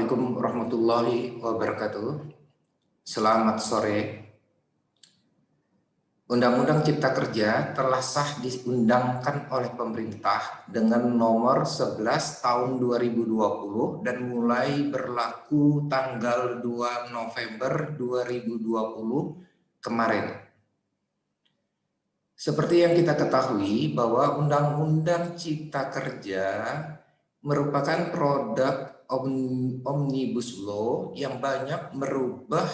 Assalamualaikum warahmatullahi wabarakatuh. Selamat sore. Undang-Undang Cipta Kerja telah sah diundangkan oleh pemerintah dengan nomor 11 tahun 2020 dan mulai berlaku tanggal 2 November 2020 kemarin. Seperti yang kita ketahui bahwa Undang-Undang Cipta Kerja merupakan produk Omnibus Law yang banyak merubah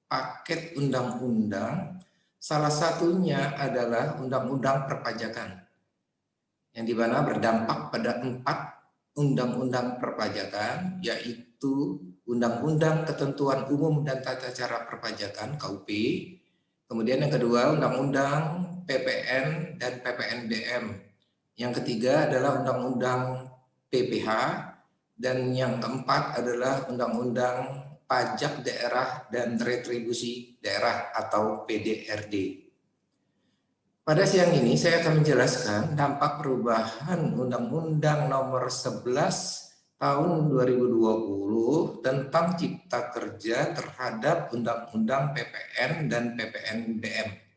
paket undang-undang. Salah satunya adalah undang-undang perpajakan, yang dimana berdampak pada 4 undang-undang perpajakan, yaitu Undang-Undang Ketentuan Umum dan Tata Cara Perpajakan (KUP), kemudian yang kedua Undang-Undang PPN dan PPNBM, yang ketiga adalah Undang-Undang PPH, dan yang keempat adalah Undang-Undang Pajak Daerah dan Retribusi Daerah atau PDRD. Pada siang ini saya akan menjelaskan dampak perubahan Undang-Undang Nomor 11 Tahun 2020 tentang Cipta Kerja terhadap Undang-Undang PPN dan PPNBM.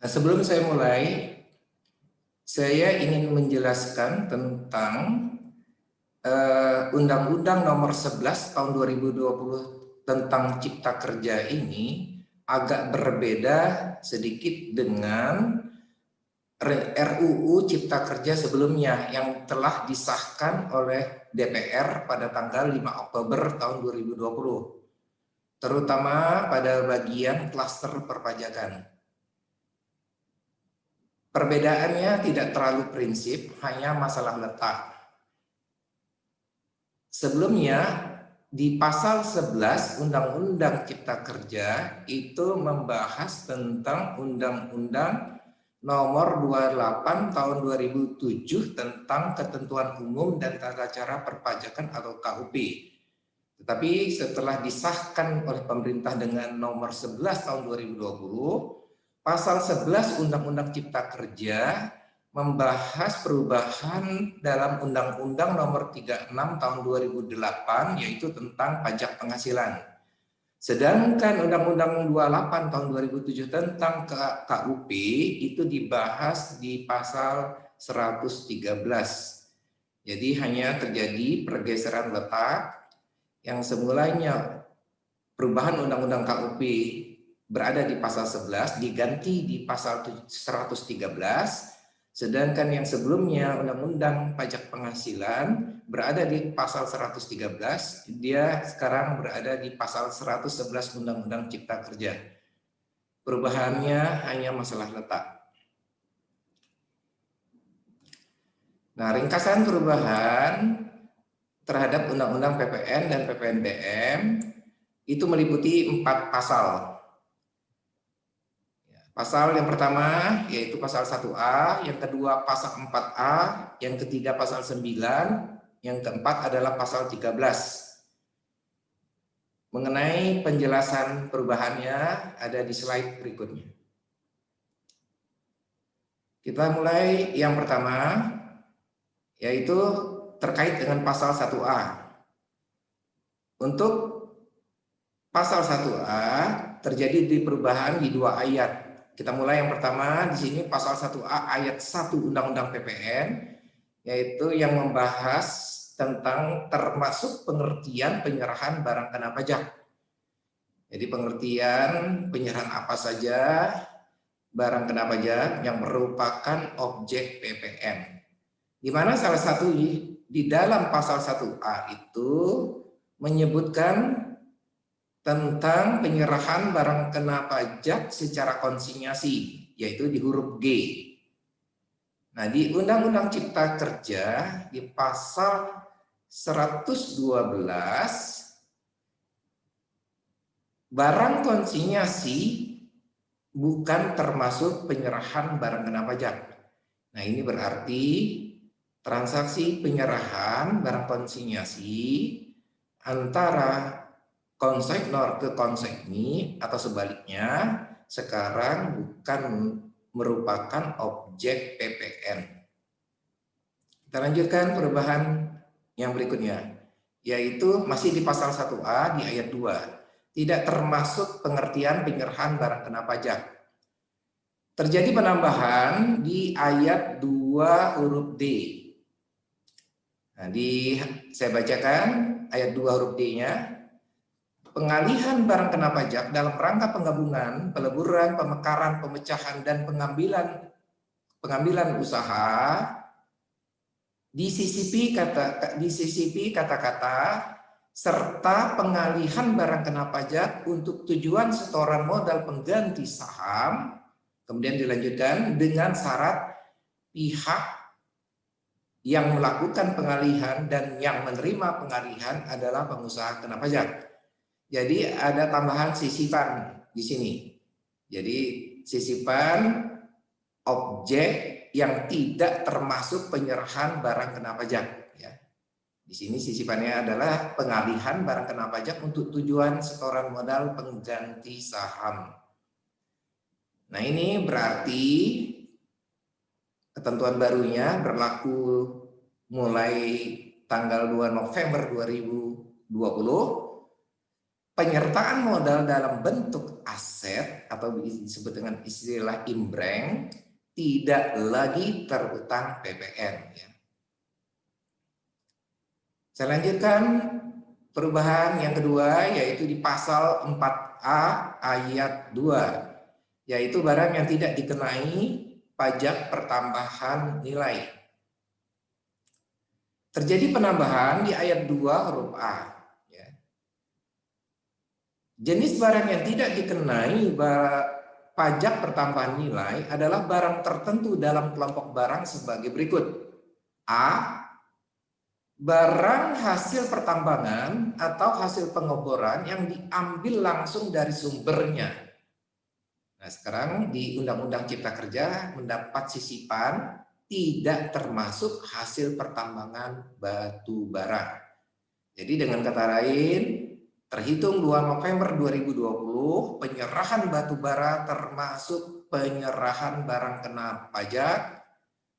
Nah, sebelum saya mulai, saya ingin menjelaskan tentang Undang-Undang Nomor 11 Tahun 2020 tentang Cipta Kerja ini agak berbeda sedikit dengan RUU Cipta Kerja sebelumnya yang telah disahkan oleh DPR pada tanggal 5 Oktober tahun 2020, terutama pada bagian klaster perpajakan. Perbedaannya tidak terlalu prinsip, hanya masalah letak. Sebelumnya, di pasal 11 Undang-Undang Cipta Kerja itu membahas tentang Undang-Undang Nomor 28 Tahun 2007 tentang Ketentuan Umum dan Tata Cara Perpajakan atau KUP. Tetapi setelah disahkan oleh pemerintah dengan Nomor 11 Tahun 2020, Pasal 11 Undang-Undang Cipta Kerja membahas perubahan dalam Undang-Undang Nomor 36 Tahun 2008, yaitu tentang pajak penghasilan. Sedangkan Undang-Undang 28 Tahun 2007 tentang KUP itu dibahas di pasal 113. Jadi hanya terjadi pergeseran letak, yang semulanya perubahan Undang-Undang KUP berada di pasal 11 diganti di pasal 113, sedangkan yang sebelumnya Undang-Undang Pajak Penghasilan berada di pasal 113, dia sekarang berada di pasal 111 Undang-Undang Cipta Kerja. Perubahannya hanya masalah letak. Nah, ringkasan perubahan terhadap Undang-Undang PPN dan PPNBM itu meliputi 4 pasal. Pasal yang pertama yaitu pasal 1A, yang kedua pasal 4A, yang ketiga pasal 9, yang keempat adalah pasal 13. Mengenai penjelasan perubahannya ada di slide berikutnya. Kita mulai yang pertama, yaitu terkait dengan pasal 1A. Untuk pasal 1A terjadi di perubahan di 2 ayat. Kita mulai yang pertama di sini pasal 1A ayat 1 Undang-Undang PPN, yaitu yang membahas tentang termasuk pengertian penyerahan barang kena pajak. Jadi pengertian penyerahan apa saja barang kena pajak yang merupakan objek PPN. Di mana salah satu di dalam pasal 1A itu menyebutkan tentang penyerahan barang kena pajak secara konsinyasi, yaitu di huruf G. Nah, di Undang-Undang Cipta Kerja di pasal 112, barang konsinyasi bukan termasuk penyerahan barang kena pajak. Nah, ini berarti transaksi penyerahan barang konsinyasi antara konsignor ke konsigni atau sebaliknya sekarang bukan merupakan objek PPN. Kita lanjutkan perubahan yang berikutnya, yaitu masih di pasal 1A di ayat 2. Tidak termasuk pengertian penyerahan barang kena pajak. Terjadi penambahan di ayat 2 huruf D. Nah, saya bacakan ayat 2 huruf D-nya. Pengalihan barang kena pajak dalam rangka penggabungan, peleburan, pemekaran, pemecahan, dan pengambilan usaha disisipi kata-kata serta pengalihan barang kena pajak untuk tujuan setoran modal pengganti saham. Kemudian dilanjutkan dengan syarat pihak yang melakukan pengalihan dan yang menerima pengalihan adalah pengusaha kena pajak. Jadi ada tambahan sisipan di sini. Jadi sisipan objek yang tidak termasuk penyerahan barang kena pajak. Ya. Di sini sisipannya adalah pengalihan barang kena pajak untuk tujuan setoran modal pengganti saham. Nah, ini berarti ketentuan barunya berlaku mulai tanggal 2 November 2020. Penyertaan modal dalam bentuk aset atau disebut dengan istilah imbreng tidak lagi terutang PPN. Ya. Saya lanjutkan perubahan yang kedua, yaitu di pasal 4A ayat 2, yaitu barang yang tidak dikenai pajak pertambahan nilai. Terjadi penambahan di ayat 2 huruf A. Jenis barang yang tidak dikenai pajak pertambahan nilai adalah barang tertentu dalam kelompok barang sebagai berikut. A. Barang hasil pertambangan atau hasil pengeboran yang diambil langsung dari sumbernya. Nah, sekarang di Undang-Undang Cipta Kerja mendapat sisipan tidak termasuk hasil pertambangan batu bara. Jadi dengan kata lain, terhitung 2 November 2020, penyerahan batu bara termasuk penyerahan barang kena pajak,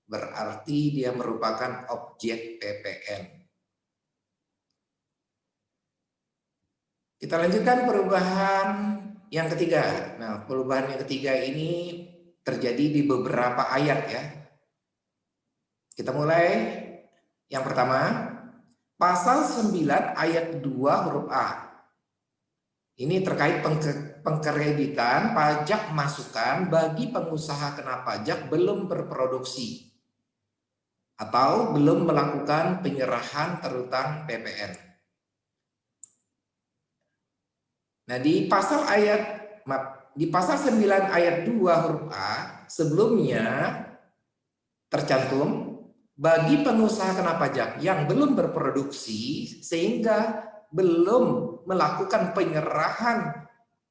berarti dia merupakan objek PPN. Kita lanjutkan perubahan yang ketiga. Nah, perubahan yang ketiga ini terjadi di beberapa ayat ya. Kita mulai yang pertama, pasal 9 ayat 2 huruf A. Ini terkait pengkreditan pajak masukan bagi pengusaha kena pajak belum berproduksi atau belum melakukan penyerahan terutang PPN. Nah, di pasal 9 ayat 2 huruf A sebelumnya tercantum bagi pengusaha kena pajak yang belum berproduksi sehingga belum melakukan penyerahan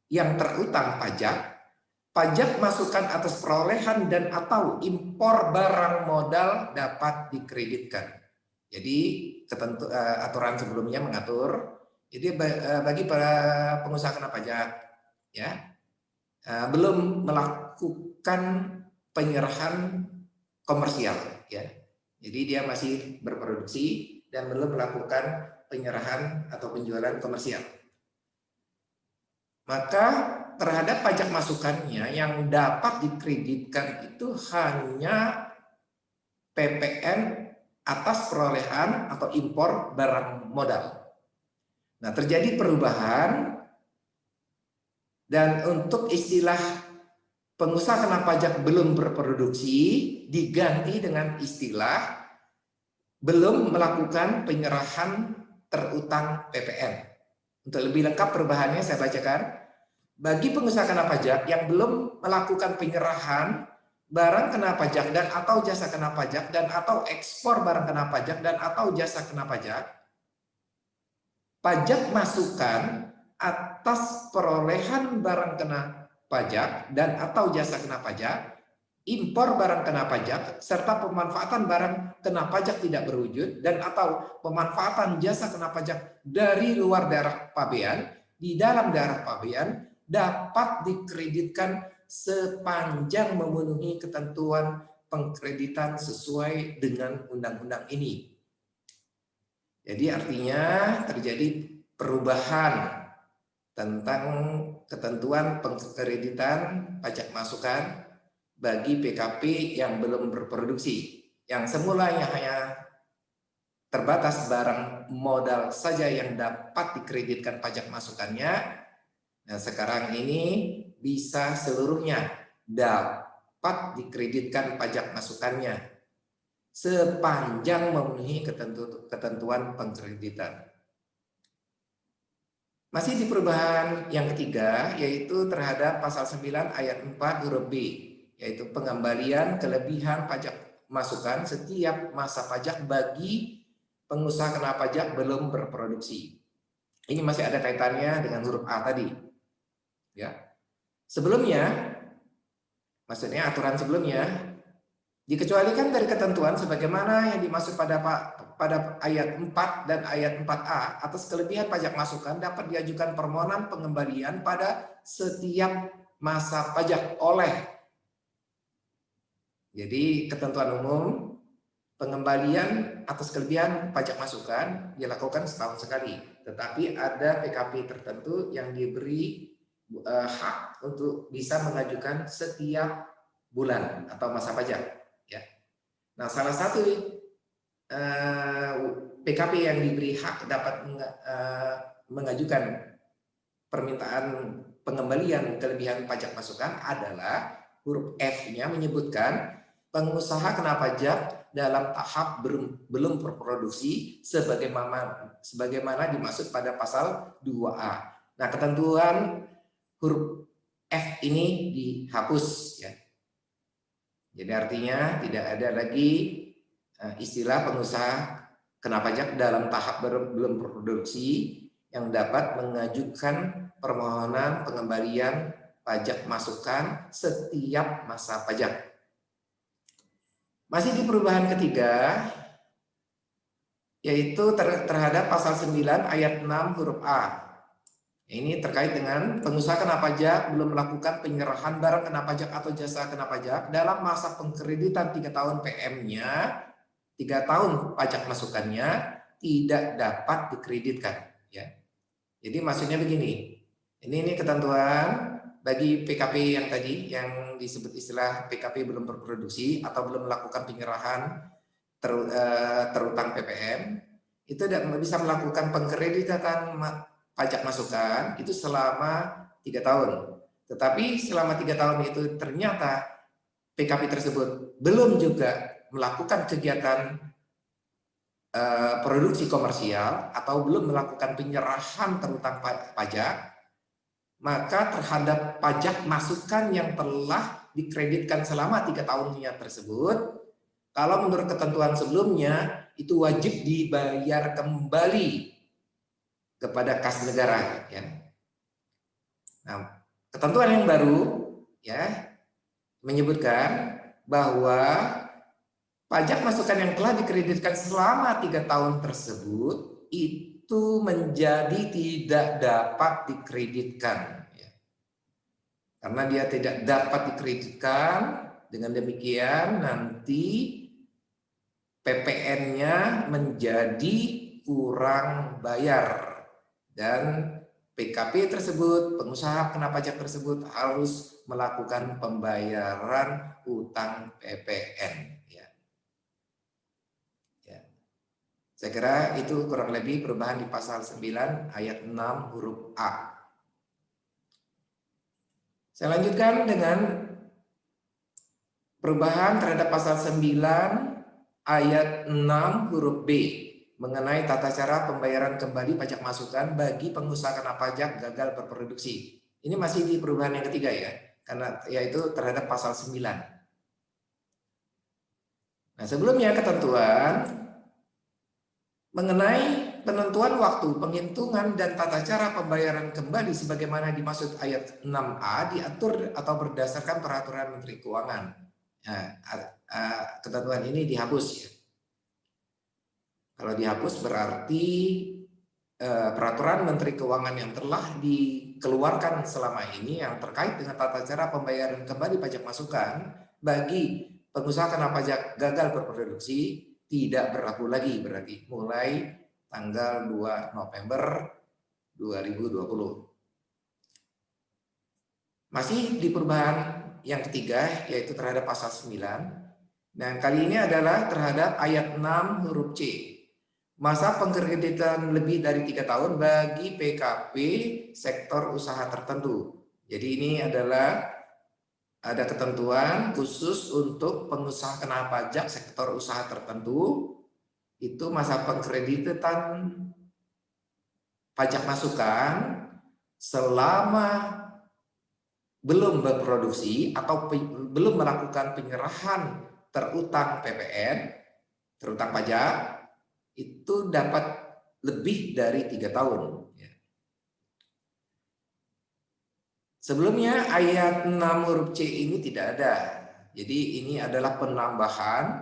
yang terutang pajak, pajak masukan atas perolehan dan atau impor barang modal dapat dikreditkan. Jadi aturan sebelumnya mengatur, jadi bagi para pengusaha kena pajak ya belum melakukan penyerahan komersial ya. Jadi dia masih berproduksi dan belum melakukan penyerahan atau penjualan komersial. Maka terhadap pajak masukannya yang dapat dikreditkan itu hanya PPN atas perolehan atau impor barang modal. Nah, terjadi perubahan dan untuk istilah pengusaha kena pajak belum berproduksi diganti dengan istilah belum melakukan penyerahan terutang PPN. Untuk lebih lengkap perubahannya saya bacakan. Bagi pengusaha kena pajak yang belum melakukan penyerahan barang kena pajak dan atau jasa kena pajak dan atau ekspor barang kena pajak dan atau jasa kena pajak, pajak masukan atas perolehan barang kena pajak dan atau jasa kena pajak impor barang kena pajak serta pemanfaatan barang kena pajak tidak berwujud dan atau pemanfaatan jasa kena pajak dari luar daerah pabean di dalam daerah pabean dapat dikreditkan sepanjang memenuhi ketentuan pengkreditan sesuai dengan undang-undang ini. Jadi artinya terjadi perubahan tentang ketentuan pengkreditan pajak masukan bagi PKP yang belum berproduksi. Yang semulanya hanya terbatas barang modal saja yang dapat dikreditkan pajak masukannya, nah sekarang ini bisa seluruhnya dapat dikreditkan pajak masukannya sepanjang memenuhi ketentuan pengkreditan. Masih di perubahan yang ketiga, yaitu terhadap pasal 9 ayat 4 huruf B, yaitu pengembalian kelebihan pajak masukan setiap masa pajak bagi pengusaha kena pajak belum berproduksi. Ini masih ada kaitannya dengan huruf A tadi. Ya. Sebelumnya, maksudnya aturan sebelumnya, dikecualikan dari ketentuan sebagaimana yang dimaksud pada ayat 4 dan ayat 4A atas kelebihan pajak masukan dapat diajukan permohonan pengembalian pada setiap masa pajak oleh. Jadi ketentuan umum pengembalian atas kelebihan pajak masukan dilakukan setahun sekali, tetapi ada PKP tertentu yang diberi hak untuk bisa mengajukan setiap bulan atau masa pajak. Ya. Nah, salah satu PKP yang diberi hak dapat mengajukan permintaan pengembalian kelebihan pajak masukan adalah huruf F-nya menyebutkan pengusaha kena pajak dalam tahap belum berproduksi sebagaimana dimaksud pada pasal 2A. Nah, ketentuan huruf F ini dihapus ya. Jadi artinya tidak ada lagi istilah pengusaha kena pajak dalam tahap belum berproduksi yang dapat mengajukan permohonan pengembalian pajak masukan setiap masa pajak. Masih di perubahan ketiga, yaitu terhadap pasal 9 ayat 6 huruf A. Ini terkait dengan pengusaha kena pajak belum melakukan penyerahan barang kena pajak atau jasa kena pajak dalam masa pengkreditan 3 tahun PM-nya, 3 tahun pajak masukannya tidak dapat dikreditkan. Ya. Jadi maksudnya begini, ini ketentuan bagi PKP yang tadi yang disebut istilah PKP belum berproduksi atau belum melakukan penyerahan terutang PPN, itu bisa melakukan pengkreditan pajak masukan itu selama 3 tahun. Tetapi selama 3 tahun itu ternyata PKP tersebut belum juga melakukan kegiatan produksi komersial atau belum melakukan penyerahan terutang pajak, maka terhadap pajak masukan yang telah dikreditkan selama 3 tahunnya tersebut, kalau menurut ketentuan sebelumnya itu wajib dibayar kembali kepada kas negara. Ya. Nah, ketentuan yang baru ya menyebutkan bahwa pajak masukan yang telah dikreditkan selama 3 tahun tersebut itu menjadi tidak dapat dikreditkan ya. Karena dia tidak dapat dikreditkan, dengan demikian nanti PPN-nya menjadi kurang bayar dan PKP tersebut, pengusaha kena pajak tersebut harus melakukan pembayaran utang PPN ya. Saya kira itu kurang lebih perubahan di pasal 9 ayat 6 huruf A. Saya lanjutkan dengan perubahan terhadap pasal 9 ayat 6 huruf B mengenai tata cara pembayaran kembali pajak masukan bagi pengusaha kena pajak gagal berproduksi. Ini masih di perubahan yang ketiga ya, karena yaitu terhadap pasal 9. Nah, sebelumnya ketentuan mengenai penentuan waktu, penghitungan dan tata cara pembayaran kembali sebagaimana dimaksud ayat 6A diatur atau berdasarkan peraturan Menteri Keuangan. Nah, ketentuan ini dihapus ya. Kalau dihapus berarti peraturan Menteri Keuangan yang telah dikeluarkan selama ini yang terkait dengan tata cara pembayaran kembali pajak masukan bagi pengusaha kena pajak gagal berproduksi tidak berlaku lagi, berarti mulai tanggal 2 November 2020. Masih di perubahan yang ketiga, yaitu terhadap pasal 9. Dan kali ini adalah terhadap ayat 6 huruf C. Masa pengkreditan lebih dari 3 tahun bagi PKP sektor usaha tertentu. Jadi ini adalah ada ketentuan khusus untuk pengusaha kena pajak sektor usaha tertentu. Itu masa pengkreditan pajak masukan selama belum berproduksi atau belum melakukan penyerahan terutang PPN, terutang pajak, itu dapat lebih dari 3 tahun. Sebelumnya ayat 6 huruf C ini tidak ada. Jadi ini adalah penambahan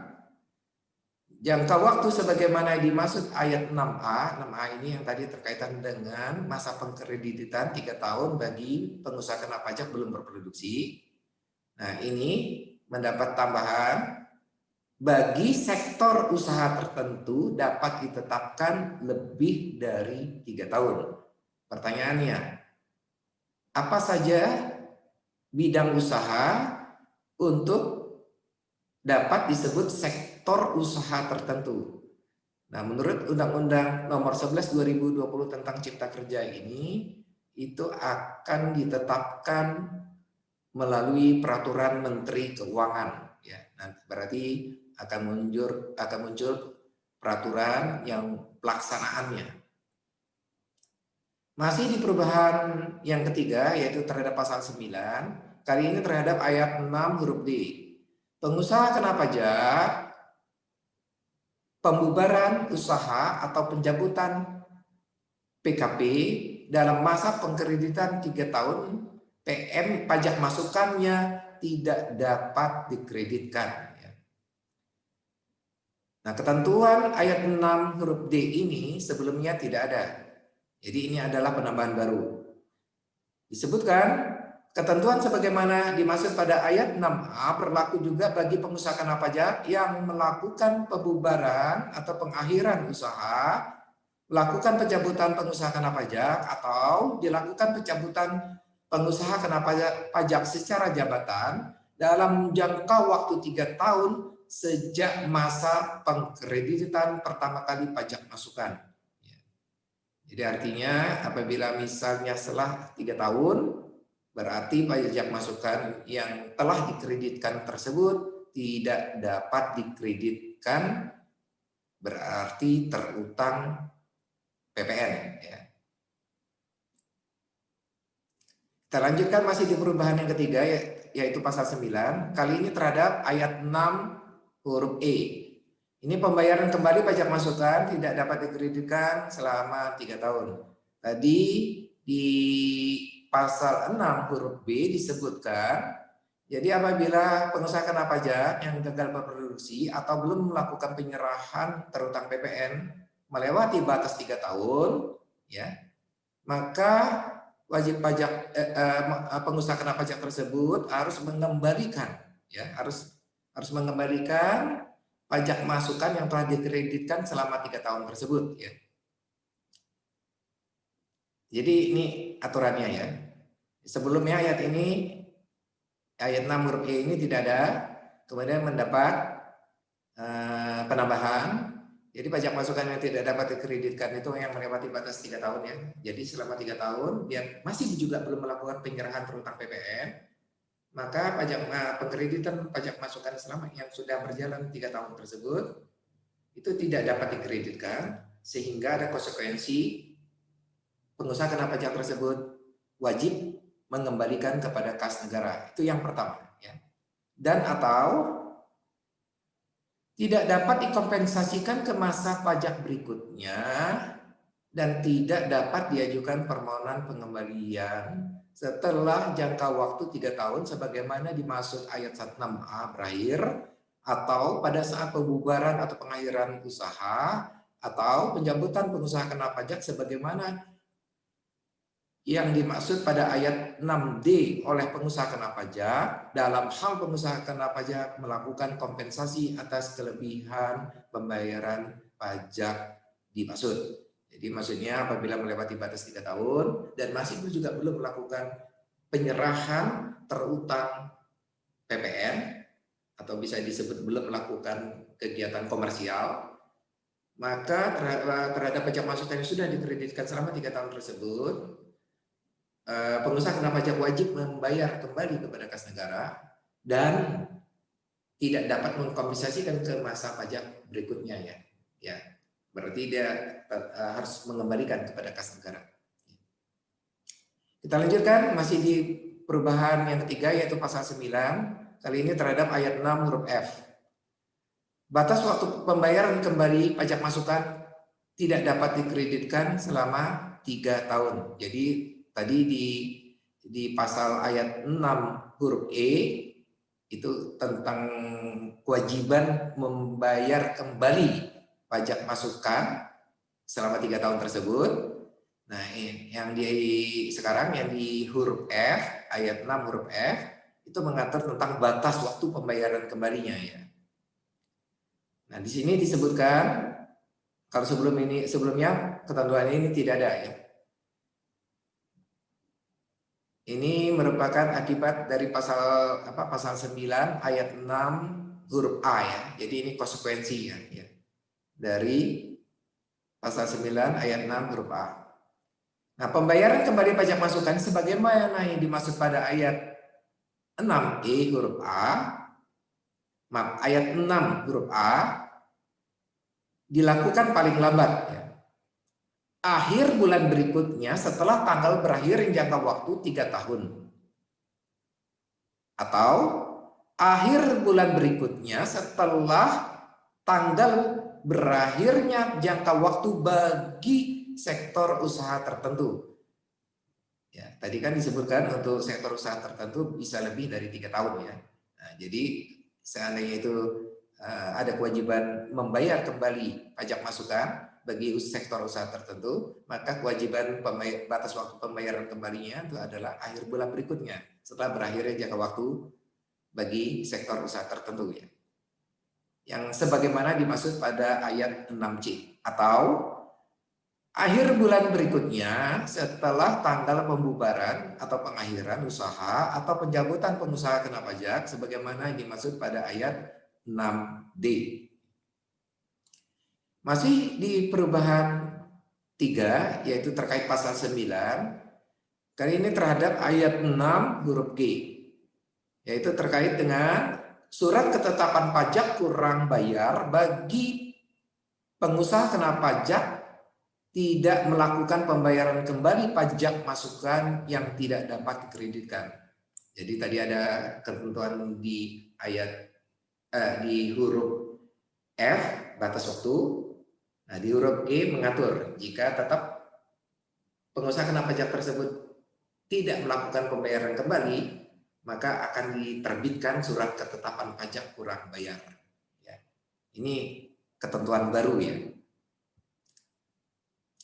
jangka waktu sebagaimana dimaksud ayat 6A. 6A ini yang tadi terkaitan dengan masa pengkreditan 3 tahun bagi pengusaha kena pajak belum berproduksi. Nah, ini mendapat tambahan bagi sektor usaha tertentu dapat ditetapkan lebih dari 3 tahun. Pertanyaannya, apa saja bidang usaha untuk dapat disebut sektor usaha tertentu? Nah, menurut Undang-Undang Nomor 11 2020 tentang Cipta Kerja ini, itu akan ditetapkan melalui peraturan Menteri Keuangan. Ya, nah, berarti akan muncul peraturan yang pelaksanaannya. Masih di perubahan yang ketiga, yaitu terhadap pasal 9, kali ini terhadap ayat 6 huruf D. Pengusaha kena pajak, pembubaran usaha atau pencabutan PKP dalam masa pengkreditan 3 tahun, PM pajak masukannya tidak dapat dikreditkan. Nah, ketentuan ayat 6 huruf D ini sebelumnya tidak ada. Jadi ini adalah penambahan baru. Disebutkan ketentuan sebagaimana dimaksud pada ayat 6A berlaku juga bagi pengusaha kena pajak yang melakukan pembubaran atau pengakhiran usaha, melakukan pencabutan pengusaha kena pajak, atau dilakukan pencabutan pengusaha kena pajak secara jabatan dalam jangka waktu 3 tahun sejak masa pengkreditan pertama kali pajak masukan. Jadi artinya apabila misalnya setelah 3 tahun, berarti pajak masukan yang telah dikreditkan tersebut tidak dapat dikreditkan, berarti terutang PPN. Kita lanjutkan masih di perubahan yang ketiga, yaitu pasal 9. Kali ini terhadap ayat 6 huruf E. Ini pembayaran kembali pajak masukan tidak dapat dikreditkan selama 3 tahun. Tadi di pasal 6 huruf B disebutkan, jadi apabila pengusaha kena pajak yang gagal berproduksi atau belum melakukan penyerahan terutang PPN melewati batas 3 tahun, ya, maka wajib pajak pengusaha kena pajak tersebut harus mengembalikan, ya, harus mengembalikan pajak masukan yang telah dikreditkan selama 3 tahun tersebut, ya. Jadi ini aturannya, ya. Sebelumnya ayat 6 huruf E ini tidak ada, kemudian mendapat penambahan. Jadi pajak masukan yang tidak dapat dikreditkan itu yang melewati batas 3 tahun, ya. Jadi selama 3 tahun dia masih juga belum melakukan penyerahan terutang PPN, maka pengkreditan pajak masukan selama yang sudah berjalan 3 tahun tersebut itu tidak dapat dikreditkan, sehingga ada konsekuensi pengusaha kena pajak tersebut wajib mengembalikan kepada kas negara. Itu yang pertama, ya. Dan atau tidak dapat dikompensasikan ke masa pajak berikutnya dan tidak dapat diajukan permohonan pengembalian setelah jangka waktu 3 tahun sebagaimana dimaksud ayat 16A berakhir, atau pada saat pembubaran atau pengakhiran usaha atau pencabutan pengusaha kena pajak sebagaimana yang dimaksud pada ayat 6D oleh pengusaha kena pajak dalam hal pengusaha kena pajak melakukan kompensasi atas kelebihan pembayaran pajak dimaksud. Jadi maksudnya apabila melewati batas 3 tahun dan masih juga belum melakukan penyerahan terutang PPN atau bisa disebut belum melakukan kegiatan komersial, maka terhadap pajak masukan yang sudah dikreditkan selama 3 tahun tersebut, pengusaha kena pajak wajib membayar kembali kepada kas negara dan tidak dapat mengkompensasikan ke masa pajak berikutnya ya. Berarti dia harus mengembalikan kepada kas negara. Kita lanjutkan masih di perubahan yang ketiga yaitu pasal 9, kali ini terhadap ayat 6 huruf F. Batas waktu pembayaran kembali pajak masukan tidak dapat dikreditkan selama 3 tahun. Jadi tadi di pasal ayat 6 huruf E itu tentang kewajiban membayar kembali pajak masukan selama 3 tahun tersebut. Nah, yang sekarang yang di huruf F, ayat 6 huruf F itu mengatur tentang batas waktu pembayaran kembalinya ya. Nah, di sini disebutkan kalau sebelumnya ketentuan ini tidak ada ya. Ini merupakan akibat dari pasal 9 ayat 6 huruf A ya. Jadi ini konsekuensi ya. Dari pasal 9 ayat 6 huruf A. Nah, pembayaran kembali pajak masukan sebagaimana yang dimaksud pada ayat 6E huruf A, ayat 6 huruf A dilakukan paling lambat ya, akhir bulan berikutnya setelah tanggal berakhir jangka waktu 3 tahun. Atau akhir bulan berikutnya setelah tanggal berakhirnya jangka waktu bagi sektor usaha tertentu. Ya, tadi kan disebutkan untuk sektor usaha tertentu bisa lebih dari 3 tahun ya. Nah, jadi seandainya itu ada kewajiban membayar kembali pajak masukan bagi sektor usaha tertentu, maka kewajiban batas waktu pembayaran kembalinya itu adalah akhir bulan berikutnya setelah berakhirnya jangka waktu bagi sektor usaha tertentu ya. Yang sebagaimana dimaksud pada ayat 6C, atau akhir bulan berikutnya setelah tanggal pembubaran atau pengakhiran usaha atau pencabutan pengusaha kena pajak sebagaimana dimaksud pada ayat 6D. Masih di perubahan 3 yaitu terkait pasal 9, kali ini terhadap ayat 6 huruf G, yaitu terkait dengan surat ketetapan pajak kurang bayar bagi pengusaha kena pajak tidak melakukan pembayaran kembali pajak masukan yang tidak dapat dikreditkan. Jadi tadi ada ketentuan di ayat di huruf F batas waktu. Nah, di huruf G mengatur jika tetap pengusaha kena pajak tersebut tidak melakukan pembayaran kembali, maka akan diterbitkan surat ketetapan pajak kurang bayar. Ya. Ini ketentuan baru ya.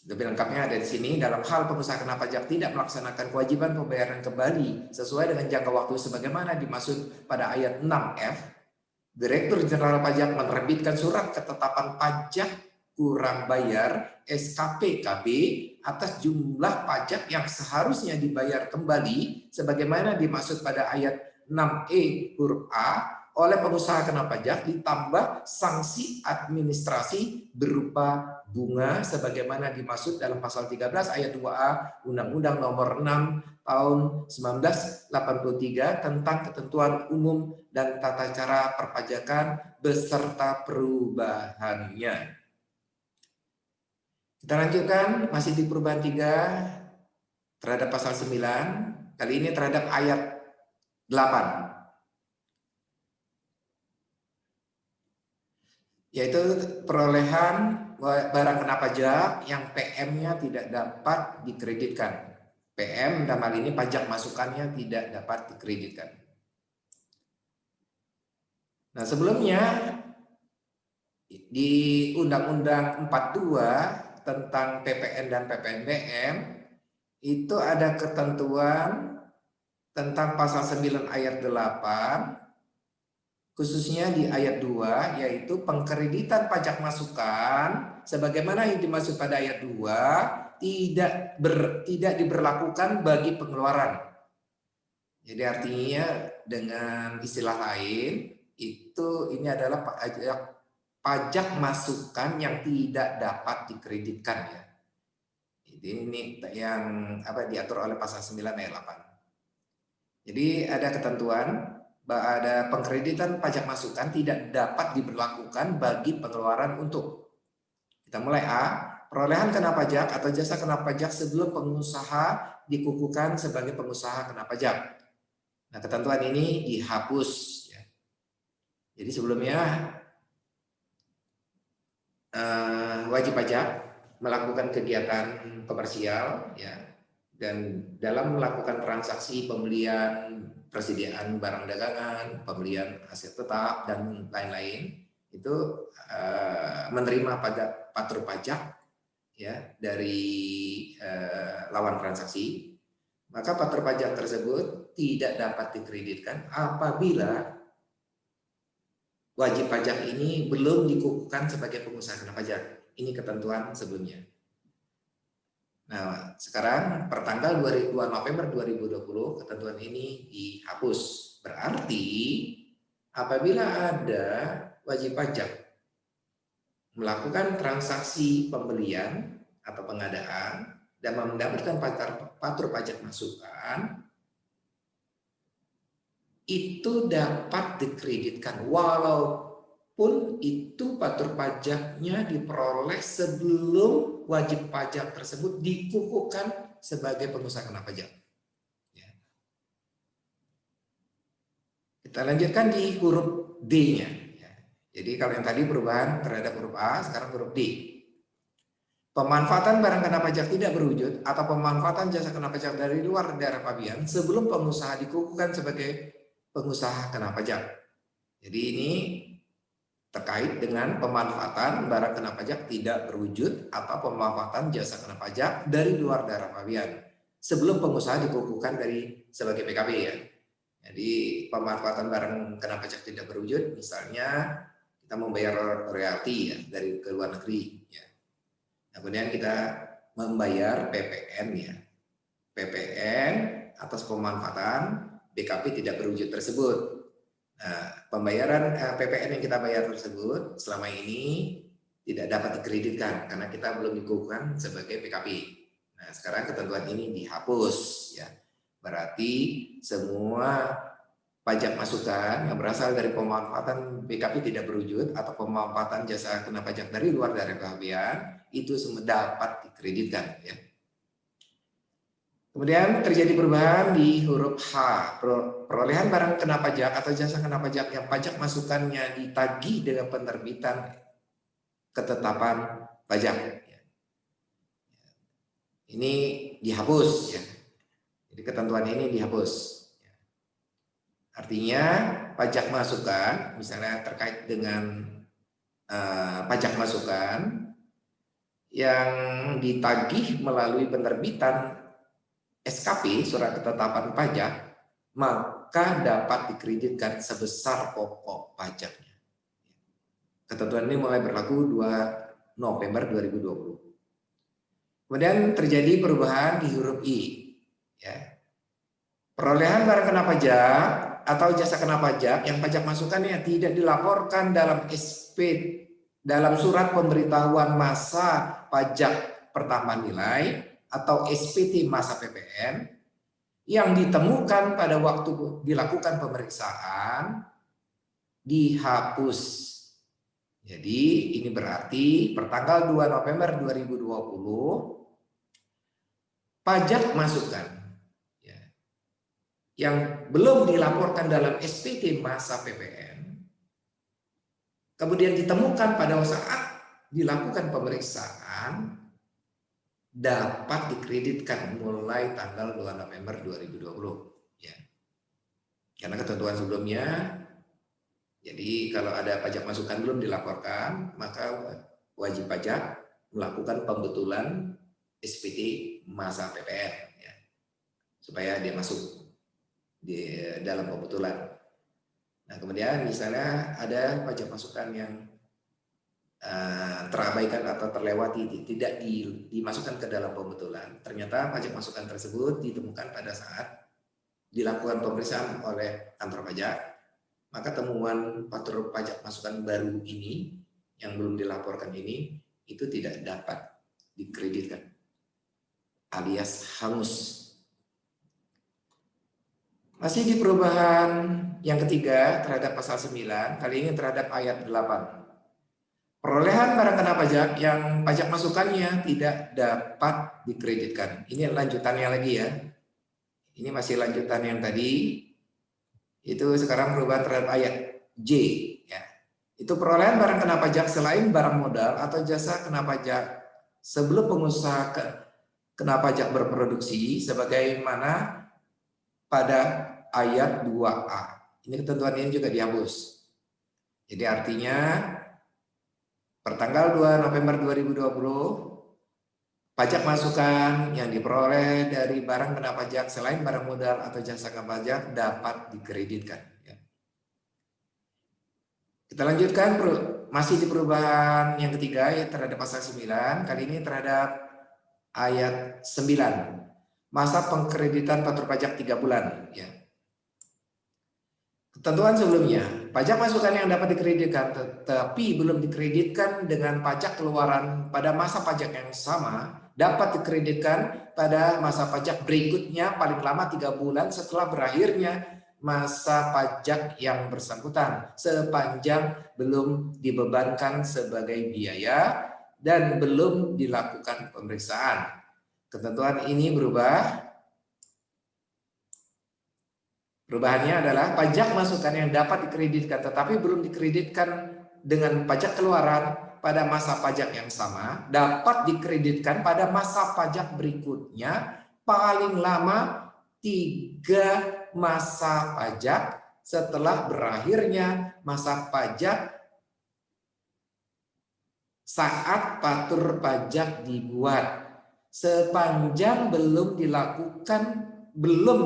Lebih lengkapnya ada di sini. Dalam hal pengusaha kena pajak tidak melaksanakan kewajiban pembayaran kembali sesuai dengan jangka waktu sebagaimana dimaksud pada ayat 6F, Direktur Jenderal Pajak menerbitkan surat ketetapan pajak kurang bayar SKPKB atas jumlah pajak yang seharusnya dibayar kembali sebagaimana dimaksud pada ayat 6E huruf A oleh pengusaha kena pajak ditambah sanksi administrasi berupa bunga sebagaimana dimaksud dalam pasal 13 ayat 2A Undang-Undang Nomor 6 tahun 1983 tentang ketentuan umum dan tata cara perpajakan beserta perubahannya. Kita lanjutkan masih di perubahan 3 terhadap pasal 9, kali ini terhadap ayat 8. Yaitu perolehan barang kena pajak yang PM-nya tidak dapat dikreditkan. PM dalam hal ini pajak masukannya tidak dapat dikreditkan. Nah, sebelumnya di Undang-Undang 42 tentang PPN dan PPNBM itu ada ketentuan tentang pasal 9 ayat 8 khususnya di ayat 2 yaitu pengkreditan pajak masukan sebagaimana yang dimaksud pada ayat 2 tidak diberlakukan bagi pengeluaran. Jadi artinya dengan istilah lain itu ini adalah pajak masukan yang tidak dapat dikreditkan ya. Jadi ini yang diatur oleh pasal 9 ayat 8. Jadi ada ketentuan bahwa ada pengkreditan pajak masukan tidak dapat diberlakukan bagi pengeluaran untuk. Kita mulai A, perolehan kena pajak atau jasa kena pajak sebelum pengusaha dikukuhkan sebagai pengusaha kena pajak. Nah, ketentuan ini dihapus ya. Jadi sebelumnya wajib pajak melakukan kegiatan komersial ya, dan dalam melakukan transaksi pembelian persediaan barang dagangan, pembelian aset tetap dan lain-lain itu menerima patur pajak ya dari lawan transaksi, maka patur pajak tersebut tidak dapat dikreditkan apabila wajib pajak ini belum dikukuhkan sebagai pengusaha kena pajak. Ini ketentuan sebelumnya. Nah, sekarang pertanggal 2 November 2020 ketentuan ini dihapus. Berarti apabila ada wajib pajak melakukan transaksi pembelian atau pengadaan dan mendapatkan patur pajak masukan, itu dapat dikreditkan walaupun itu patur pajaknya diperoleh sebelum wajib pajak tersebut dikukuhkan sebagai pengusaha kena pajak. Ya. Kita lanjutkan di huruf D-nya. Ya. Jadi kalau yang tadi perubahan terhadap huruf A, sekarang huruf D. Pemanfaatan barang kena pajak tidak berwujud atau pemanfaatan jasa kena pajak dari luar daerah pabean sebelum pengusaha dikukuhkan sebagai pengusaha kena pajak. Jadi ini terkait dengan pemanfaatan barang kena pajak tidak berwujud atau pemanfaatan jasa kena pajak dari luar daerah pabean sebelum pengusaha dikukuhkan sebagai PKB ya. Jadi pemanfaatan barang kena pajak tidak berwujud, misalnya kita membayar royalti ya dari ke luar negeri ya. Kemudian kita membayar PPN ya. PPN atas pemanfaatan BKP tidak berwujud tersebut. Nah, pembayaran PPN yang kita bayar tersebut selama ini tidak dapat dikreditkan karena kita belum dikukuhkan sebagai PKP. Nah, sekarang ketentuan ini dihapus ya. Berarti semua pajak masukan yang berasal dari pemanfaatan BKP tidak berwujud atau pemanfaatan jasa kena pajak dari luar daerah pabean itu semua dapat dikreditkan ya. Kemudian terjadi perubahan di huruf H, perolehan barang kena pajak atau jasa kena pajak yang pajak masukannya ditagih dengan penerbitan ketetapan pajak. Ini dihapus ya. Jadi ketentuan ini dihapus. Artinya pajak masukan, misalnya terkait dengan pajak masukan yang ditagih melalui penerbitan SKP, surat ketetapan pajak, maka dapat dikreditkan sebesar pokok pajaknya. Ketentuan ini mulai berlaku 2 November 2020. Kemudian terjadi perubahan di huruf I. Ya. Perolehan barang kena pajak atau jasa kena pajak yang pajak masukannya tidak dilaporkan dalam dalam surat pemberitahuan masa pajak pertambahan nilai atau SPT masa PPN yang ditemukan pada waktu dilakukan pemeriksaan dihapus. Jadi ini berarti pertanggal 2 November 2020 pajak masukan ya, yang belum dilaporkan dalam SPT masa PPN kemudian ditemukan pada saat dilakukan pemeriksaan dapat dikreditkan mulai tanggal 2 November 2020 ya. Karena ketentuan sebelumnya, jadi kalau ada pajak masukan belum dilaporkan, maka wajib pajak melakukan pembetulan SPT masa PPN ya, supaya dia masuk di dalam pembetulan. Nah, kemudian misalnya ada pajak masukan yang terabaikan atau terlewati, tidak dimasukkan ke dalam pembetulan. Ternyata pajak masukan tersebut ditemukan pada saat dilakukan pemeriksaan oleh kantor pajak, maka temuan faktur pajak masukan baru ini yang belum dilaporkan ini itu tidak dapat dikreditkan, alias hangus. Masih di perubahan yang ketiga terhadap pasal 9, kali ini terhadap ayat 8. Perolehan barang kena pajak yang pajak masukannya tidak dapat dikreditkan. Ini lanjutannya lagi ya. Ini masih lanjutan yang tadi. Itu sekarang perubahan terhadap ayat J. Ya. Itu perolehan barang kena pajak selain barang modal atau jasa kena pajak sebelum pengusaha kena pajak berproduksi sebagaimana pada ayat 2A. Ini ketentuan ini juga dihapus. Jadi artinya pertanggal 2 November 2020, pajak masukan yang diperoleh dari barang kena pajak selain barang modal atau jasa kena pajak dapat dikreditkan. Kita lanjutkan, masih di perubahan yang ketiga ya, terhadap pasal 9, kali ini terhadap ayat 9. Masa pengkreditan faktur pajak 3 bulan. Ya. Ketentuan sebelumnya, pajak masukan yang dapat dikreditkan tetapi belum dikreditkan dengan pajak keluaran pada masa pajak yang sama dapat dikreditkan pada masa pajak berikutnya paling lama 3 bulan setelah berakhirnya masa pajak yang bersangkutan sepanjang belum dibebankan sebagai biaya dan belum dilakukan pemeriksaan. Ketentuan ini berubah. Perubahannya adalah pajak masukan yang dapat dikreditkan tetapi belum dikreditkan dengan pajak keluaran pada masa pajak yang sama dapat dikreditkan pada masa pajak berikutnya paling lama 3 masa pajak setelah berakhirnya masa pajak saat faktur pajak dibuat sepanjang belum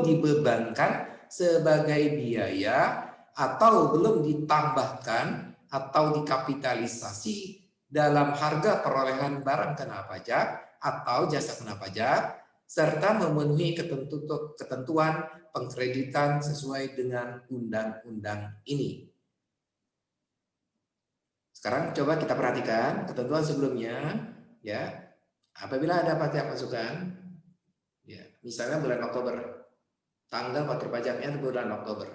dibebankan sebagai biaya atau belum ditambahkan atau dikapitalisasi dalam harga perolehan barang kena pajak atau jasa kena pajak serta memenuhi ketentuan pengkreditan sesuai dengan undang-undang ini. Sekarang coba kita perhatikan ketentuan sebelumnya ya. Apabila ada pajak masukan ya, misalnya bulan Oktober, tanggal faktur pajaknya di bulan Oktober.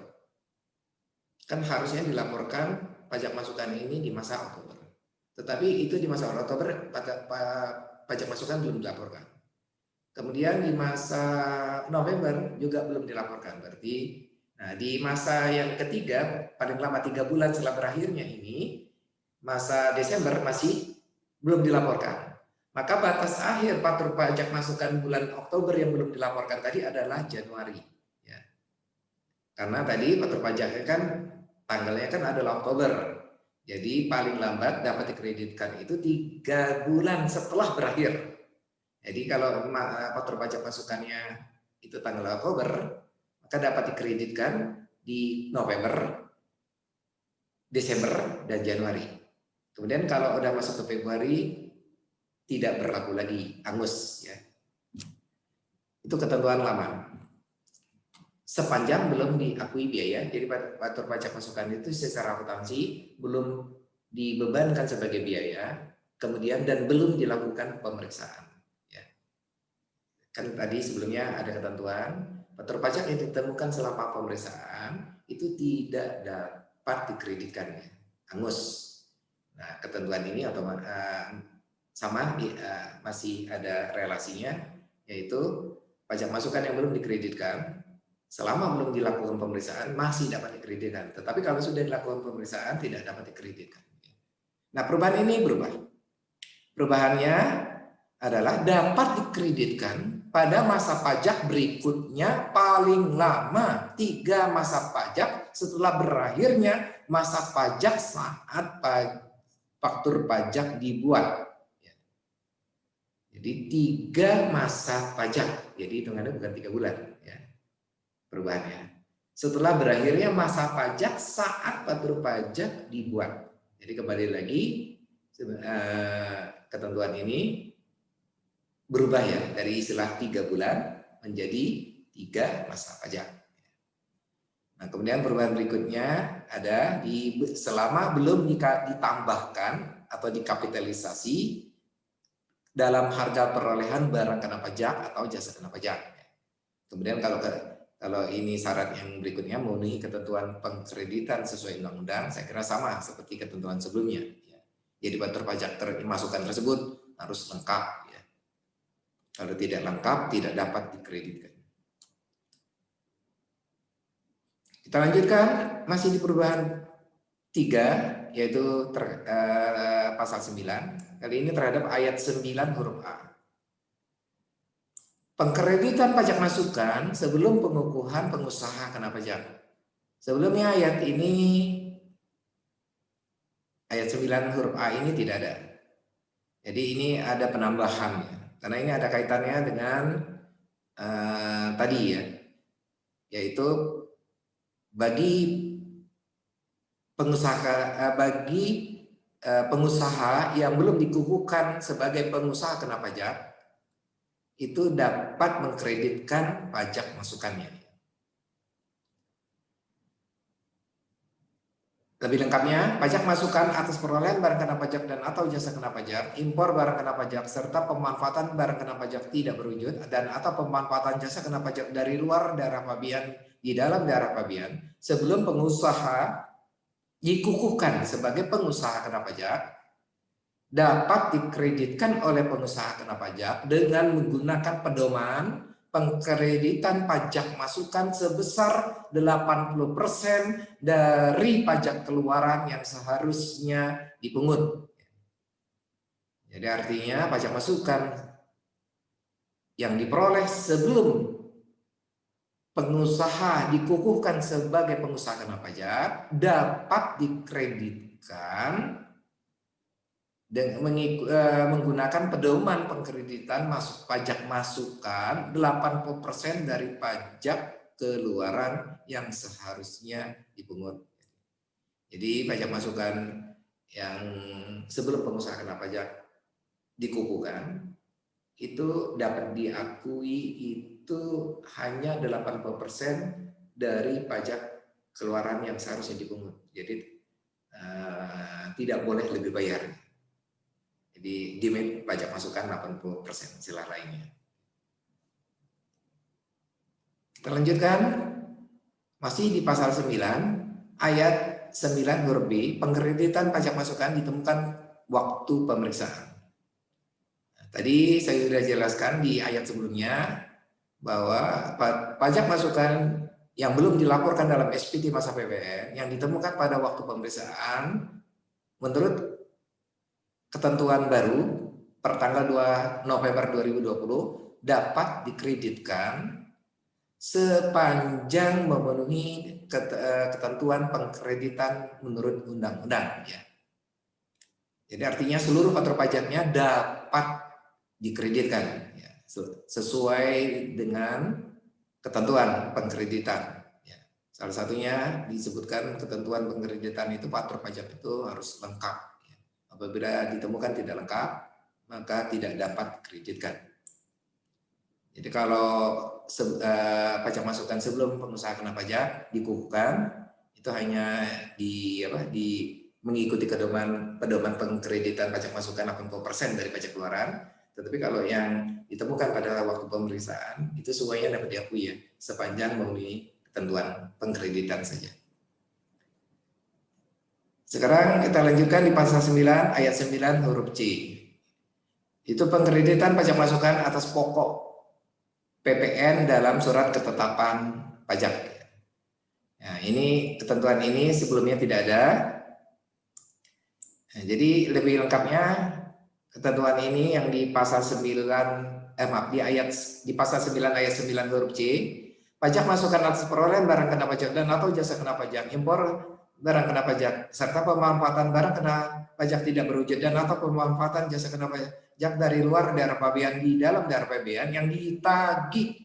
Kan harusnya dilaporkan pajak masukan ini di masa Oktober. Tetapi itu di masa Oktober pajak masukan belum dilaporkan. Kemudian di masa November juga belum dilaporkan. Berarti nah di masa yang ketiga paling lama 3 bulan setelah berakhirnya ini masa Desember masih belum dilaporkan. Maka batas akhir faktur pajak masukan bulan Oktober yang belum dilaporkan tadi adalah Januari. Karena tadi faktur pajaknya kan tanggalnya kan adalah Oktober. Jadi paling lambat dapat dikreditkan itu 3 bulan setelah berakhir. Jadi kalau faktur pajak masukannya itu tanggal Oktober, maka dapat dikreditkan di November, Desember, dan Januari. Kemudian kalau udah masuk ke Februari, tidak berlaku lagi, hangus. Ya. Itu ketentuan lama. Sepanjang belum diakui biaya, jadi faktur pajak masukan itu secara akuntansi belum dibebankan sebagai biaya, kemudian dan belum dilakukan pemeriksaan. Ya. Kan tadi sebelumnya ada ketentuan, faktur pajak yang ditemukan selama pemeriksaan itu tidak dapat dikreditkan, hangus. Nah, ketentuan ini sama masih ada relasinya, yaitu pajak masukan yang belum dikreditkan selama belum dilakukan pemeriksaan masih dapat dikreditkan. Tetapi kalau sudah dilakukan pemeriksaan tidak dapat dikreditkan. Nah, perubahan ini berubah. Perubahannya adalah dapat dikreditkan pada masa pajak berikutnya paling lama 3 masa pajak setelah berakhirnya masa pajak saat faktur pajak dibuat. Jadi 3 masa pajak. Jadi hitungannya bukan 3 bulan. Ya, perubahannya. Setelah berakhirnya masa pajak saat faktur pajak dibuat. Jadi kembali lagi ketentuan ini berubah ya dari istilah 3 bulan menjadi 3 masa pajak. Nah, kemudian perubahan berikutnya ada selama belum ditambahkan atau dikapitalisasi dalam harga perolehan barang kena pajak atau jasa kena pajak. Kemudian kalau ini syarat yang berikutnya memenuhi ketentuan pengkreditan sesuai undang-undang, saya kira sama seperti ketentuan sebelumnya. Jadi faktur pajak masukan tersebut harus lengkap. Ya. Kalau tidak lengkap, tidak dapat dikreditkan. Kita lanjutkan masih di perubahan 3, yaitu pasal 9. Kali ini terhadap ayat 9 huruf A. Pengkreditan pajak masukan sebelum pengukuhan pengusaha kena pajak. Sebelumnya ayat 9 huruf A ini tidak ada. Jadi ini ada penambahan, karena ini ada kaitannya dengan tadi ya, yaitu bagi pengusaha yang belum dikukuhkan sebagai pengusaha kena pajak, itu dapat mengkreditkan pajak masukannya. Lebih lengkapnya, pajak masukan atas perolehan barang kena pajak dan atau jasa kena pajak, impor barang kena pajak, serta pemanfaatan barang kena pajak tidak berwujud dan atau pemanfaatan jasa kena pajak dari luar daerah pabean di dalam daerah pabean sebelum pengusaha dikukuhkan sebagai pengusaha kena pajak, dapat dikreditkan oleh pengusaha kena pajak dengan menggunakan pedoman pengkreditan pajak masukan sebesar 80% dari pajak keluaran yang seharusnya dipungut. Jadi artinya pajak masukan yang diperoleh sebelum pengusaha dikukuhkan sebagai pengusaha kena pajak dapat dikreditkan dan menggunakan pedoman pengkreditan pajak masukan 80% dari pajak keluaran yang seharusnya dipungut. Jadi pajak masukan yang sebelum pengusaha kena pajak dikukuhkan itu dapat diakui itu hanya 80% dari pajak keluaran yang seharusnya dipungut. Jadi tidak boleh lebih bayar. Jadi limit pajak masukan 80% sila lainnya. Kita lanjutkan masih di pasal 9 ayat 9 huruf B, pengkreditan pajak masukan ditemukan waktu pemeriksaan. Nah, tadi saya sudah jelaskan di ayat sebelumnya bahwa pajak masukan yang belum dilaporkan dalam SPT masa PPN yang ditemukan pada waktu pemeriksaan menurut ketentuan baru per tanggal 2 November 2020 dapat dikreditkan sepanjang memenuhi ketentuan pengkreditan menurut undang-undang. Ya. Jadi artinya seluruh faktur pajaknya dapat dikreditkan ya, sesuai dengan ketentuan pengkreditan. Ya. Salah satunya disebutkan ketentuan pengkreditan itu faktur pajak itu harus lengkap. Apabila ditemukan tidak lengkap, maka tidak dapat dikreditkan. Jadi kalau pajak masukan sebelum pengusaha kena pajak dikukuhkan, itu hanya mengikuti pedoman pengkreditan pajak masukan 80% dari pajak keluaran. Tetapi kalau yang ditemukan pada waktu pemeriksaan, itu semuanya dapat diakui ya, sepanjang memenuhi ketentuan pengkreditan saja. Sekarang kita lanjutkan di pasal 9 ayat 9 huruf C. Itu pengkreditan pajak masukan atas pokok PPN dalam surat ketetapan pajak. Nah, ini ketentuan ini sebelumnya tidak ada. Nah, jadi lebih lengkapnya ketentuan ini yang di pasal 9 di pasal 9 ayat 9 huruf C, pajak masukan atas perolehan barang kena pajak dan atau jasa kena pajak, impor barang kena pajak, serta pemanfaatan barang kena pajak tidak berwujud dan atau pemanfaatan jasa kena pajak dari luar daerah pabean di dalam daerah pabean yang ditagih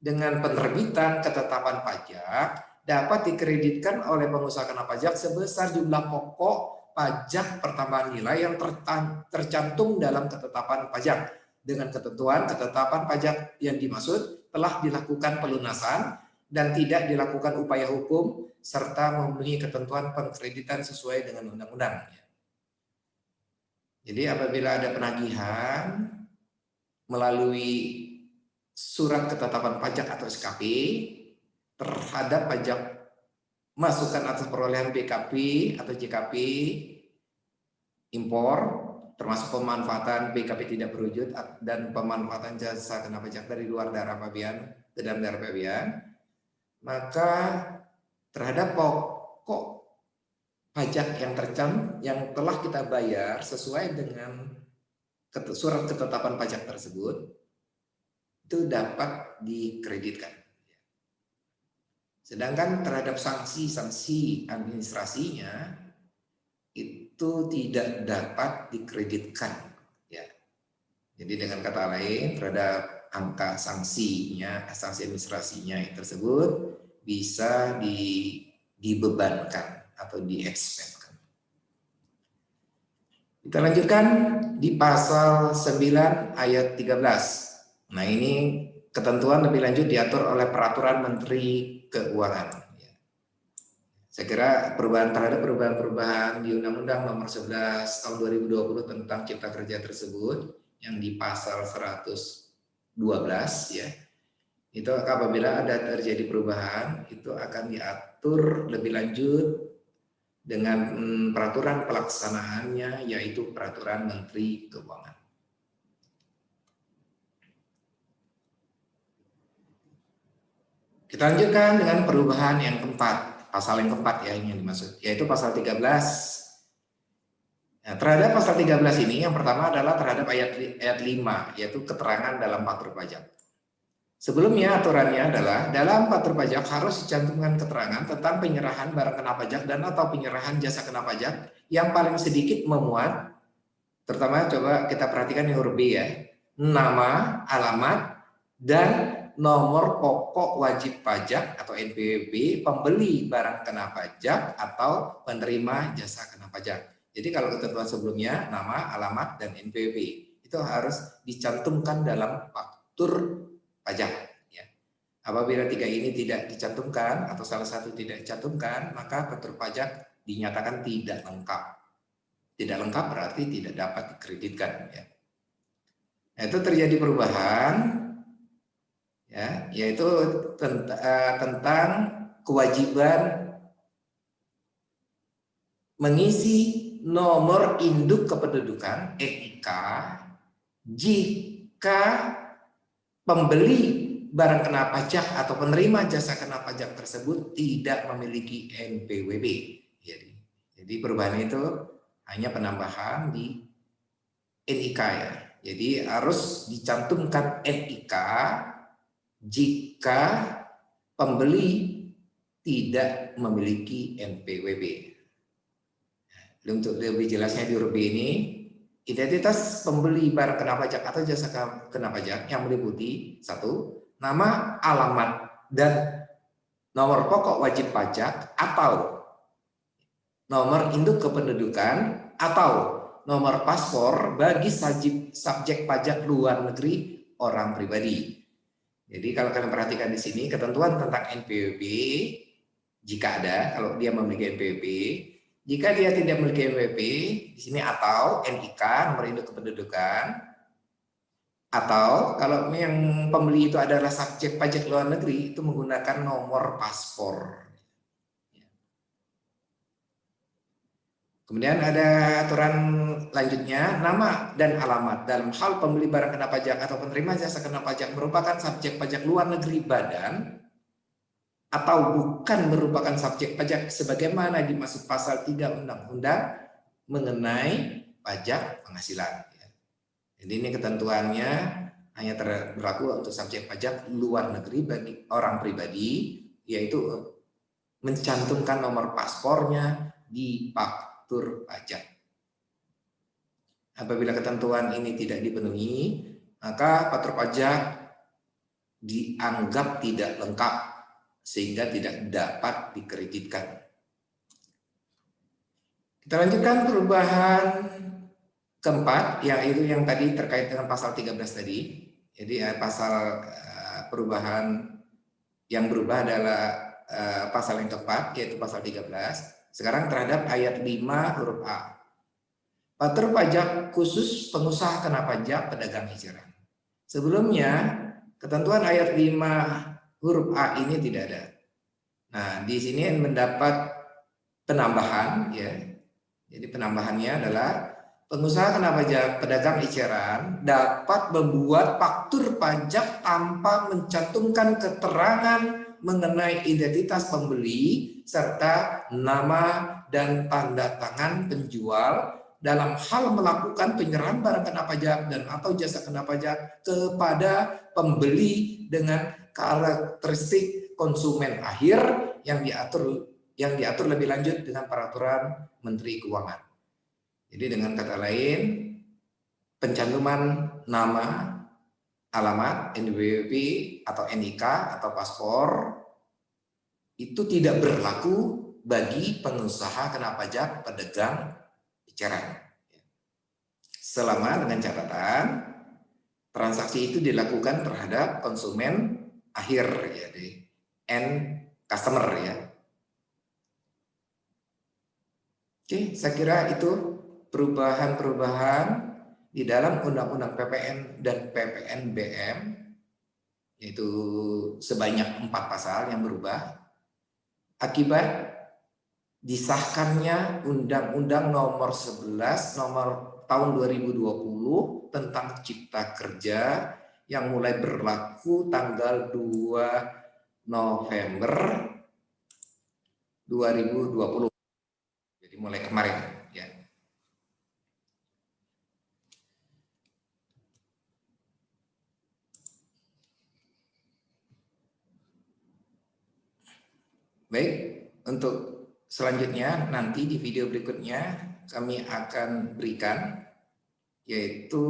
dengan penerbitan ketetapan pajak dapat dikreditkan oleh pengusaha kena pajak sebesar jumlah pokok pajak pertambahan nilai yang tercantum dalam ketetapan pajak dengan ketentuan ketetapan pajak yang dimaksud telah dilakukan pelunasan dan tidak dilakukan upaya hukum serta memenuhi ketentuan pengkreditan sesuai dengan undang-undang. Jadi apabila ada penagihan melalui surat ketetapan pajak atau SKP terhadap pajak masukan atas perolehan BKP atau JKP impor, termasuk pemanfaatan BKP tidak berwujud dan pemanfaatan jasa kena pajak dari luar daerah pabean ke dalam daerah pabean, maka terhadap pokok pajak yang telah kita bayar sesuai dengan surat ketetapan pajak tersebut itu dapat dikreditkan. Sedangkan terhadap sanksi-sanksi administrasinya itu tidak dapat dikreditkan. Ya. Jadi dengan kata lain terhadap angka sanksinya, sanksi administrasinya tersebut bisa dibebankan atau diexpenkan. Kita lanjutkan di pasal 9 ayat 13. Nah ini ketentuan lebih lanjut diatur oleh peraturan Menteri Keuangan. Saya kira perubahan-perubahan di Undang-Undang Nomor 11 Tahun 2020 tentang Cipta Kerja tersebut yang di pasal 112 ya. Itu apabila ada terjadi perubahan itu akan diatur lebih lanjut dengan peraturan pelaksanaannya yaitu peraturan Menteri Keuangan. Kita lanjutkan dengan perubahan yang keempat, pasal yang keempat ya yang dimaksud, yaitu pasal 13. Nah, terhadap pasal 13 ini yang pertama adalah terhadap ayat 5, yaitu keterangan dalam faktur pajak. Sebelumnya aturannya adalah dalam faktur pajak harus dicantumkan keterangan tentang penyerahan barang kena pajak dan atau penyerahan jasa kena pajak yang paling sedikit memuat, terutama coba kita perhatikan yang huruf B ya, nama, alamat, dan nomor pokok wajib pajak atau NPWP pembeli barang kena pajak atau penerima jasa kena pajak. Jadi kalau ketentuan sebelumnya nama, alamat, dan NPWP itu harus dicantumkan dalam faktur pajak. Ya. Apabila tiga ini tidak dicantumkan atau salah satu tidak dicantumkan, maka faktur pajak dinyatakan tidak lengkap. Tidak lengkap berarti tidak dapat dikreditkan. Ya. Nah, itu terjadi perubahan. Ya, yaitu tentang kewajiban mengisi nomor induk kependudukan (NIK) jika pembeli barang kena pajak atau penerima jasa kena pajak tersebut tidak memiliki NPWP. Jadi perubahan itu hanya penambahan di NIK ya. Jadi harus dicantumkan NIK jika pembeli tidak memiliki NPWP. Untuk lebih jelasnya di huruf B ini, identitas pembeli barang kena pajak atau jasa kena pajak yang meliputi 1. Nama, alamat, dan nomor pokok wajib pajak atau nomor induk kependudukan atau nomor paspor bagi subjek pajak luar negeri orang pribadi. Jadi kalau kalian perhatikan di sini ketentuan tentang NPWP jika ada, kalau dia memiliki NPWP, jika dia tidak memiliki NPWP di sini atau NIK nomor induk kependudukan, atau kalau yang pembeli itu adalah subjek pajak luar negeri itu menggunakan nomor paspor. Kemudian ada aturan lanjutnya, nama dan alamat dalam hal pembeli barang kena pajak atau penerima jasa kena pajak merupakan subjek pajak luar negeri badan atau bukan merupakan subjek pajak sebagaimana dimaksud pasal 3 Undang-Undang mengenai pajak penghasilan. Jadi ini ketentuannya hanya berlaku untuk subjek pajak luar negeri bagi orang pribadi, yaitu mencantumkan nomor paspornya di faktur pajak. Apabila ketentuan ini tidak dipenuhi, maka faktur pajak dianggap tidak lengkap sehingga tidak dapat dikreditkan. Kita lanjutkan perubahan keempat, yaitu yang tadi terkait dengan pasal 13 tadi. Jadi pasal perubahan yang berubah adalah pasal yang keempat, yaitu pasal 13. Sekarang terhadap ayat 5 huruf A. Faktur pajak khusus pengusaha kena pajak pedagang eceran. Sebelumnya, ketentuan ayat 5 huruf A ini tidak ada. Nah, di sini mendapat penambahan, ya. Jadi penambahannya adalah pengusaha kena pajak pedagang eceran dapat membuat faktur pajak tanpa mencantumkan keterangan mengenai identitas pembeli serta nama dan tanda tangan penjual dalam hal melakukan penyerahan barang kena pajak dan atau jasa kena pajak kepada pembeli dengan karakteristik konsumen akhir yang diatur lebih lanjut dengan peraturan Menteri Keuangan. Jadi dengan kata lain, pencantuman nama, alamat, NPWP atau NIK atau paspor itu tidak berlaku bagi pengusaha kena pajak pedagang eceran. Selama dengan catatan transaksi itu dilakukan terhadap konsumen akhir, ya, di end customer, ya. Oke, saya kira itu perubahan-perubahan di dalam Undang-Undang PPN dan PPNBM, yaitu sebanyak 4 pasal yang berubah akibat disahkannya Undang-Undang Nomor 11 tahun 2020 tentang Cipta Kerja yang mulai berlaku tanggal 2 November 2020. Jadi mulai kemarin, ya. Baik, untuk selanjutnya nanti di video berikutnya kami akan berikan yaitu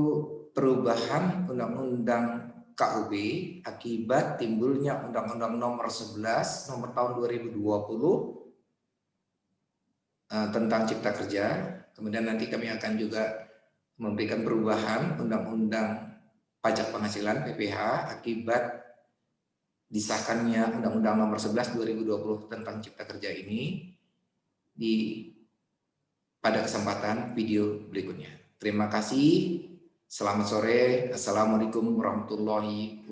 perubahan Undang-Undang KUB akibat timbulnya Undang-Undang Nomor 11 tahun 2020 tentang Cipta Kerja. Kemudian nanti kami akan juga memberikan perubahan Undang-Undang Pajak Penghasilan PPH akibat disahkannya Undang-Undang Nomor 11 2020 tentang Cipta Kerja ini pada kesempatan video berikutnya. Terima kasih. Selamat sore. Assalamualaikum warahmatullahi wabarakatuh.